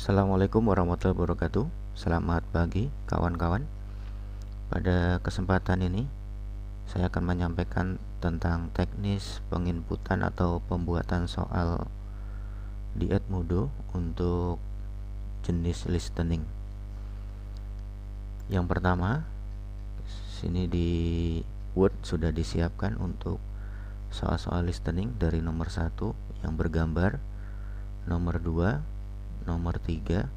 Assalamualaikum warahmatullahi wabarakatuh. Selamat pagi kawan-kawan. Pada kesempatan ini saya akan menyampaikan tentang teknis penginputan atau pembuatan soal di Edmodo untuk jenis listening. Yang pertama, sini di Word sudah disiapkan untuk soal-soal listening dari nomor 1 yang bergambar, nomor 2, nomor 3,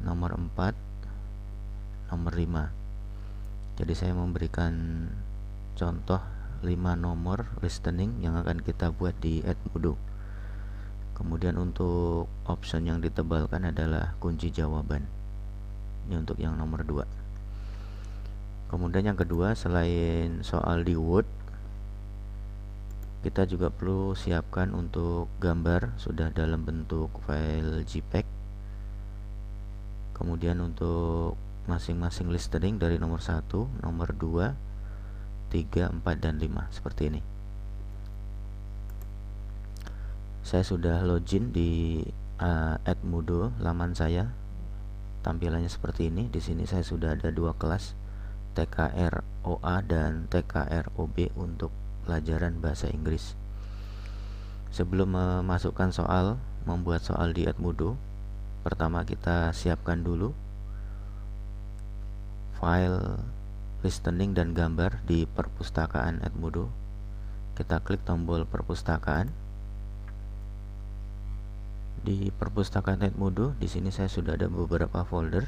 nomor 4, nomor 5. Jadi saya memberikan contoh 5 nomor listening yang akan kita buat di Edmodo. Kemudian untuk option yang ditebalkan adalah kunci jawaban. Ini untuk yang nomor 2. Kemudian yang kedua, selain soal di Word, kita juga perlu siapkan untuk gambar sudah dalam bentuk file JPEG. Kemudian untuk masing-masing listening dari nomor 1, nomor 2, 3, 4, dan 5 seperti ini. Saya sudah login di Edmodo laman saya. Tampilannya seperti ini. Di sini saya sudah ada 2 kelas, TKROA dan TKROB untuk pelajaran bahasa Inggris. Sebelum memasukkan soal, membuat soal di Edmodo, pertama kita siapkan dulu file listening dan gambar di perpustakaan Edmodo. Kita klik tombol perpustakaan. Di perpustakaan Edmodo, di sini saya sudah ada beberapa folder.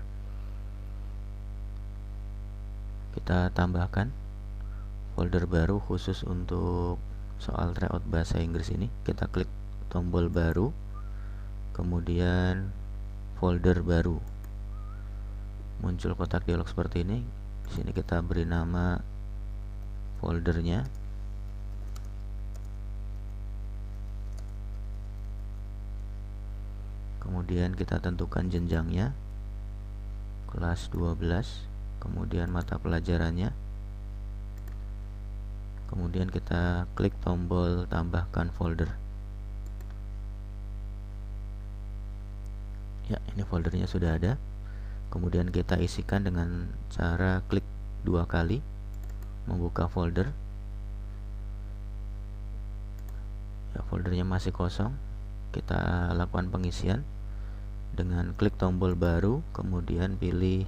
Kita tambahkan folder baru khusus untuk soal tryout bahasa Inggris ini. Kita klik tombol baru, kemudian folder baru. Muncul kotak dialog seperti ini. Di sini kita beri nama foldernya. Kemudian kita tentukan jenjangnya, kelas 12, kemudian mata pelajarannya. Kemudian kita klik tombol tambahkan folder. Ya, ini foldernya sudah ada. Kemudian kita isikan dengan cara klik 2 kali membuka folder. Ya, foldernya masih kosong. Kita lakukan pengisian dengan klik tombol baru, kemudian pilih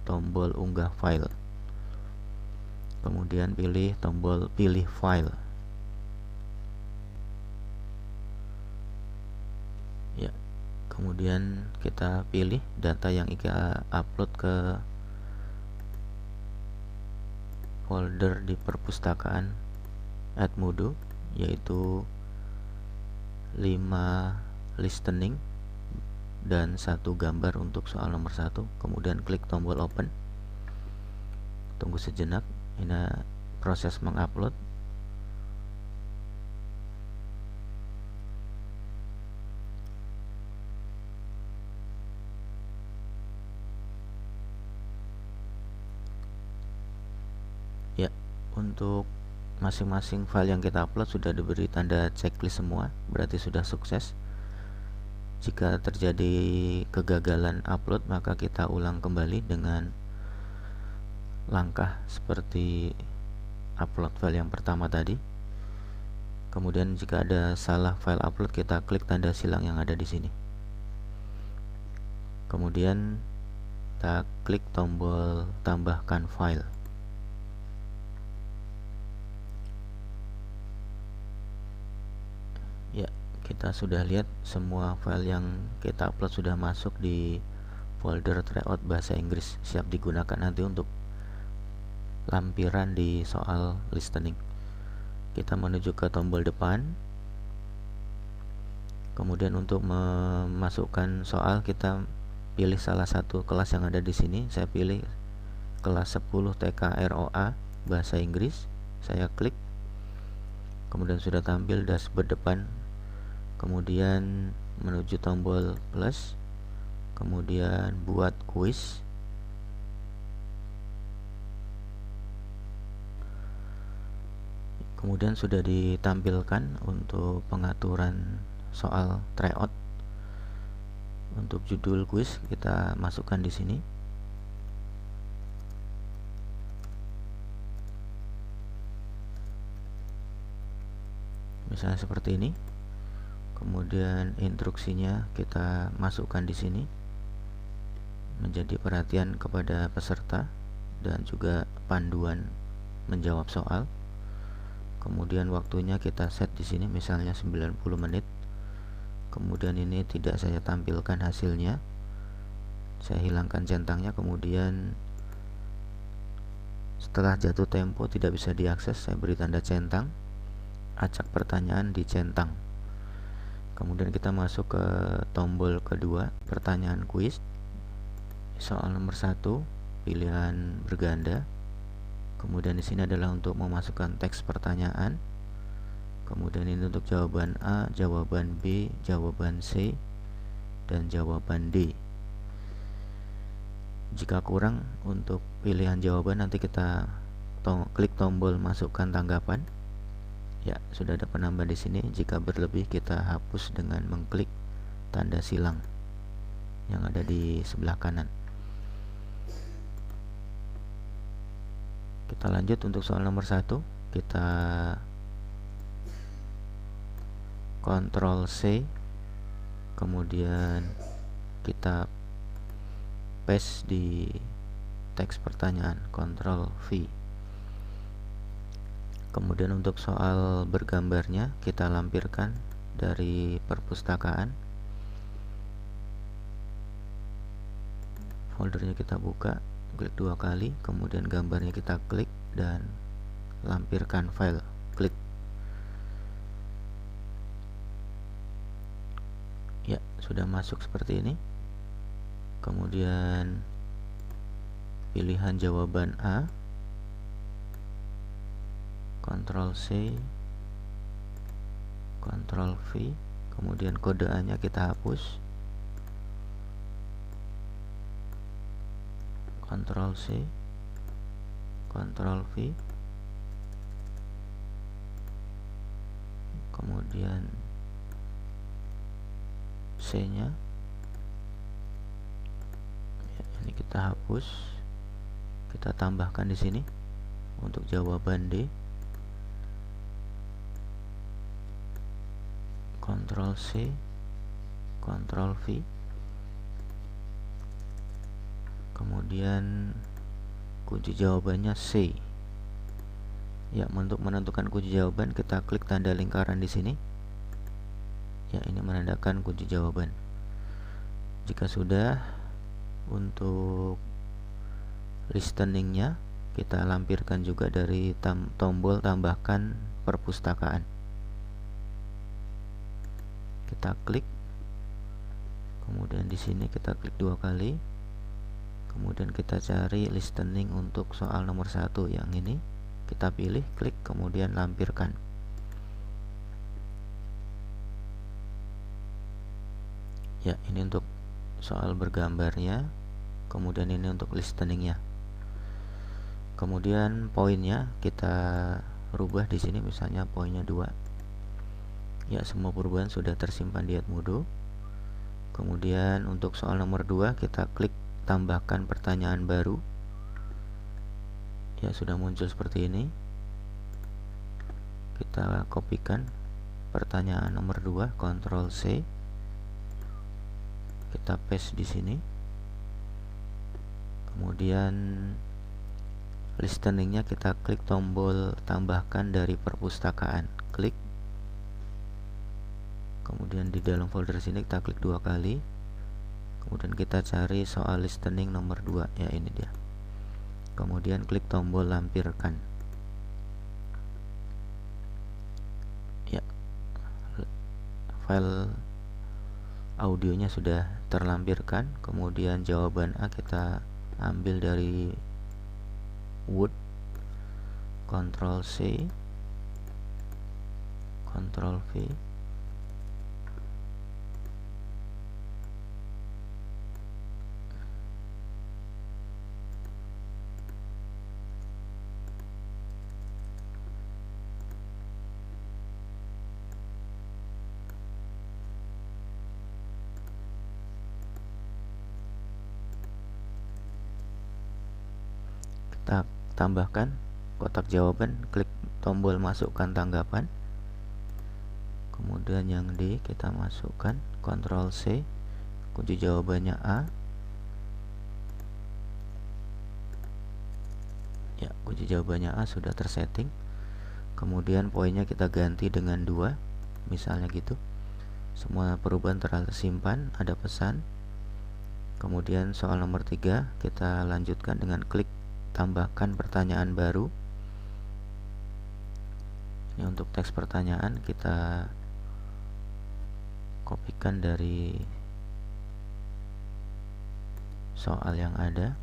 tombol unggah file. Kemudian pilih tombol pilih file. Ya, kemudian kita pilih data yang kita upload ke folder di perpustakaan Edmodo, yaitu 5 listening dan 1 gambar untuk soal nomor 1. Kemudian klik tombol open. Tunggu sejenak, ini proses mengupload. Ya, untuk masing-masing file yang kita upload sudah diberi tanda checklist semua, berarti sudah sukses. Jika terjadi kegagalan upload, maka kita ulang kembali dengan langkah seperti upload file yang pertama tadi. Kemudian jika ada salah file upload, kita klik tanda silang yang ada di sini. Kemudian kita klik tombol tambahkan file. Ya, kita sudah lihat semua file yang kita upload sudah masuk di folder tryout bahasa Inggris, siap digunakan nanti untuk lampiran di soal listening. Kita menuju ke tombol depan. Kemudian untuk memasukkan soal, kita pilih salah satu kelas yang ada di sini. Saya pilih kelas 10 TKROA bahasa Inggris. Saya klik. Kemudian sudah tampil dashboard depan. Kemudian menuju tombol plus, kemudian buat kuis. Kemudian sudah ditampilkan untuk pengaturan soal tryout. Untuk judul kuis kita masukkan di sini. Misalnya seperti ini. Kemudian instruksinya kita masukkan di sini, menjadi perhatian kepada peserta dan juga panduan menjawab soal. Kemudian waktunya kita set di sini misalnya 90 menit. Kemudian ini tidak saya tampilkan hasilnya. Saya hilangkan centangnya, kemudian setelah jatuh tempo tidak bisa diakses, saya beri tanda centang. Acak pertanyaan dicentang. Kemudian kita masuk ke tombol kedua, pertanyaan kuis. Soal nomor 1, pilihan berganda. Kemudian di sini adalah untuk memasukkan teks pertanyaan. Kemudian ini untuk jawaban A, jawaban B, jawaban C, dan jawaban D. Jika kurang untuk pilihan jawaban, nanti kita klik tombol masukkan tanggapan. Ya, sudah ada penambahan di sini. Jika berlebih kita hapus dengan mengklik tanda silang yang ada di sebelah kanan. Kita lanjut untuk soal nomor 1. Kita Ctrl C, kemudian kita paste di teks pertanyaan, Ctrl V. Kemudian untuk soal bergambarnya kita lampirkan dari perpustakaan. Foldernya kita buka, klik 2 kali, kemudian gambarnya kita klik dan lampirkan file, klik. Ya, sudah masuk seperti ini. Kemudian pilihan jawaban A, Ctrl C, Ctrl V, kemudian kode A nya kita hapus, Ctrl C, Ctrl V, kemudian C nya ya, ini kita hapus, kita tambahkan di sini untuk jawaban D, Ctrl C, Ctrl V, kemudian kunci jawabannya C. Ya, untuk menentukan kunci jawaban kita klik tanda lingkaran di sini. Ya, ini menandakan kunci jawaban. Jika sudah, untuk listeningnya kita lampirkan juga dari tombol tambahkan perpustakaan. Kita klik, kemudian di sini kita klik 2 kali, kemudian kita cari listening untuk soal nomor 1 yang ini, kita pilih, klik, kemudian lampirkan. Ya, ini untuk soal bergambarnya, kemudian ini untuk listeningnya. Kemudian poinnya kita rubah di sini, misalnya poinnya 2. Ya, semua perubahan sudah tersimpan di Edmodo. Kemudian untuk soal nomor 2 kita klik tambahkan pertanyaan baru. Ya, sudah muncul seperti ini. Kita kopikan pertanyaan nomor 2, Ctrl C. Kita paste di sini. Kemudian listeningnya kita klik tombol tambahkan dari perpustakaan, klik. Kemudian di dalam folder sini kita klik 2 kali. Kemudian kita cari soal listening nomor 2, ya ini dia. Kemudian klik tombol lampirkan. Ya, file audionya sudah terlampirkan. Kemudian jawaban A kita ambil dari Word, Ctrl C, Ctrl V, kita tambahkan kotak jawaban, klik tombol masukkan tanggapan. Kemudian yang D kita masukkan, Ctrl C, kunci jawabannya A. Ya, kunci jawabannya A sudah tersetting. Kemudian poinnya kita ganti dengan 2, misalnya gitu. Semua perubahan tersimpan, ada pesan. Kemudian soal nomor 3 kita lanjutkan dengan klik tambahkan pertanyaan baru. Ini untuk teks pertanyaan kita kopikan dari soal yang ada.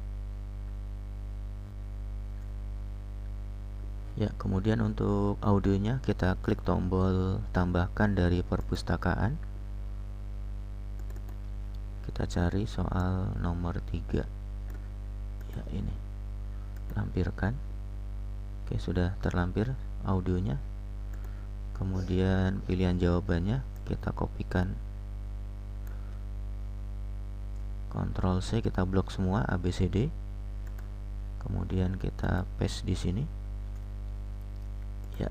Ya, kemudian untuk audionya kita klik tombol tambahkan dari perpustakaan. Kita cari soal nomor 3. Ya, ini. Lampirkan. Oke, sudah terlampir audionya. Kemudian pilihan jawabannya kita kopikan, Ctrl C, kita blok semua ABCD. Kemudian kita paste di sini. Ya,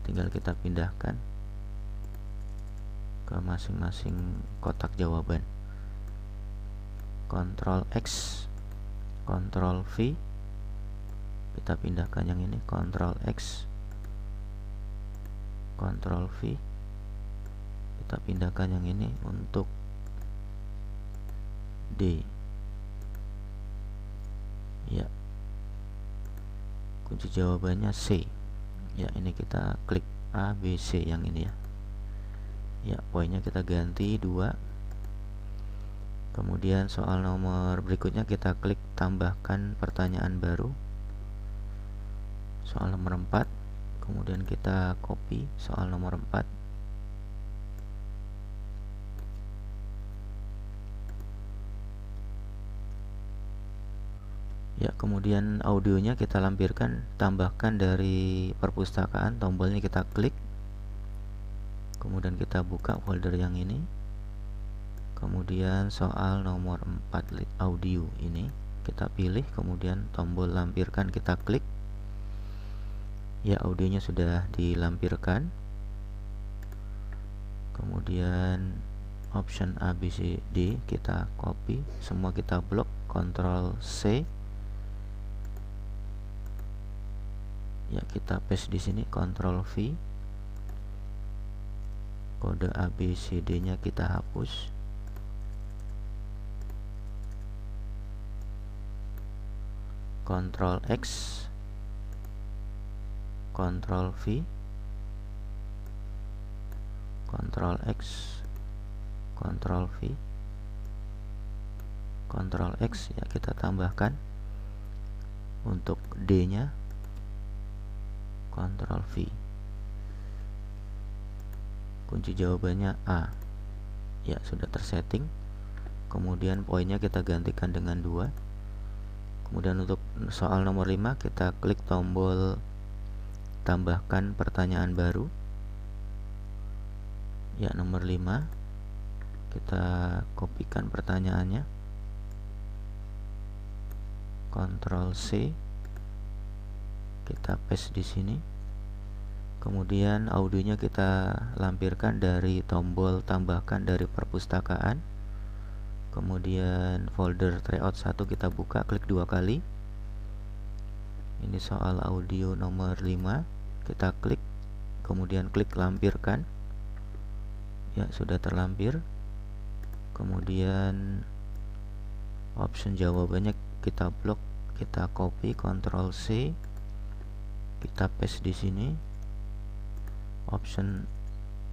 tinggal kita pindahkan ke masing-masing kotak jawaban. Ctrl X, Ctrl V, kita pindahkan yang ini, Ctrl X, Ctrl V, kita pindahkan yang ini untuk D. Ya, kunci jawabannya C. Ya, ini kita klik A, B, C yang ini ya. Ya, poinnya kita ganti 2. Kemudian soal nomor berikutnya kita klik tambahkan pertanyaan baru. Soal nomor 4. Kemudian kita copy soal nomor 4. Ya, kemudian audionya kita lampirkan, tambahkan dari perpustakaan, tombolnya kita klik. Kemudian kita buka folder yang ini. Kemudian soal nomor 4 audio ini kita pilih, kemudian tombol lampirkan kita klik. Ya, audionya sudah dilampirkan. Kemudian option A, B, C, D kita copy, semua kita blok, Ctrl C. Ya, kita paste di sini, Ctrl V. Kode A, B, C, D-nya kita hapus. Ctrl X, Ctrl V, Ctrl X, Ctrl V, Ctrl X. Ya, kita tambahkan untuk D-nya, Ctrl V. Kunci jawabannya A. Ya, sudah tersetting. Kemudian poinnya kita gantikan dengan 2. Kemudian untuk soal nomor 5 kita klik tombol tambahkan pertanyaan baru. Ya, nomor 5 kita kopikan pertanyaannya, Ctrl C, kita paste di sini. Kemudian audionya kita lampirkan dari tombol tambahkan dari perpustakaan. Kemudian folder tryout 1 kita buka, klik 2 kali. Ini soal audio nomor 5, kita klik, kemudian klik lampirkan. Ya, sudah terlampir. Kemudian option jawabannya kita blok, kita copy, Ctrl C, kita paste di sini. Option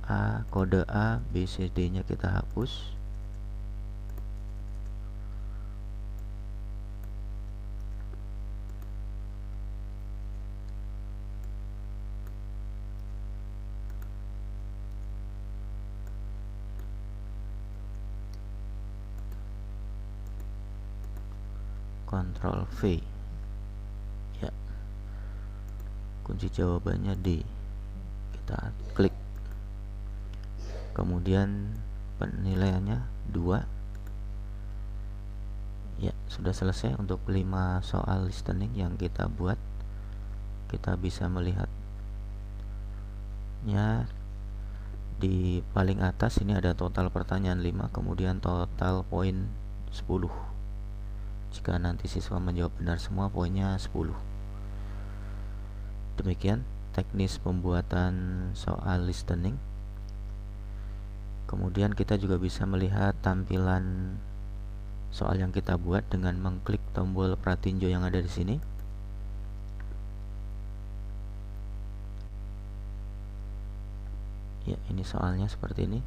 A, kode A, B, C, D-nya kita hapus. Ctrl V. Ya, kunci jawabannya D. Kita klik. Kemudian penilaiannya 2. Ya, sudah selesai untuk 5 soal listening yang kita buat. Kita bisa melihatnya di paling atas. Ini ada total pertanyaan 5, kemudian total poin 10. Jika nanti siswa menjawab benar semua, poinnya 10. Demikian teknis pembuatan soal listening. Kemudian kita juga bisa melihat tampilan soal yang kita buat dengan mengklik tombol pratinjo yang ada di sini. Ya, ini soalnya seperti ini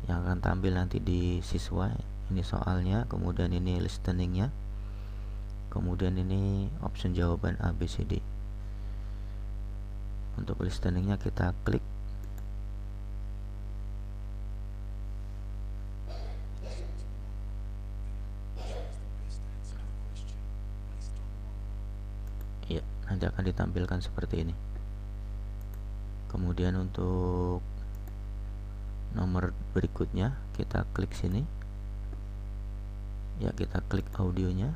yang akan tampil nanti di siswa. Ini soalnya, kemudian ini listeningnya, kemudian ini option jawaban A, B, C, D. Untuk listeningnya kita klik. Ya, nanti akan ditampilkan seperti ini. Kemudian untuk nomor berikutnya kita klik sini. Ya, kita klik audionya.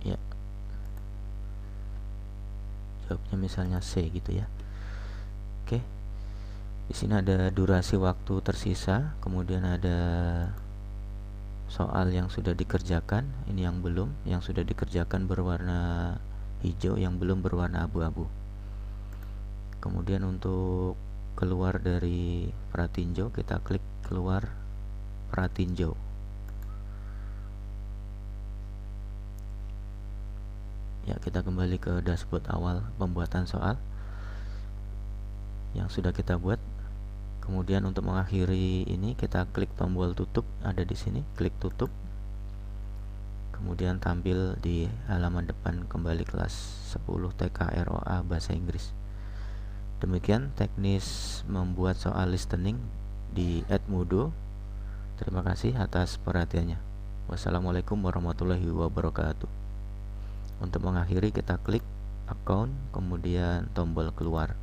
Ya, jawabnya misalnya C gitu ya. Oke. Di sini ada durasi waktu tersisa, kemudian ada soal yang sudah dikerjakan, ini yang belum, yang sudah dikerjakan berwarna hijau, yang belum berwarna abu-abu. Kemudian untuk keluar dari pratinjo, kita klik keluar pratinjo. Ya, kita kembali ke dashboard awal pembuatan soal yang sudah kita buat. Kemudian untuk mengakhiri ini kita klik tombol tutup, ada di sini, klik tutup. Kemudian tampil di halaman depan kembali kelas 10 TK ROA Bahasa Inggris. Demikian teknis membuat soal listening di Edmodo. Terima kasih atas perhatiannya. Wassalamualaikum warahmatullahi wabarakatuh. Untuk mengakhiri kita klik account, kemudian tombol keluar.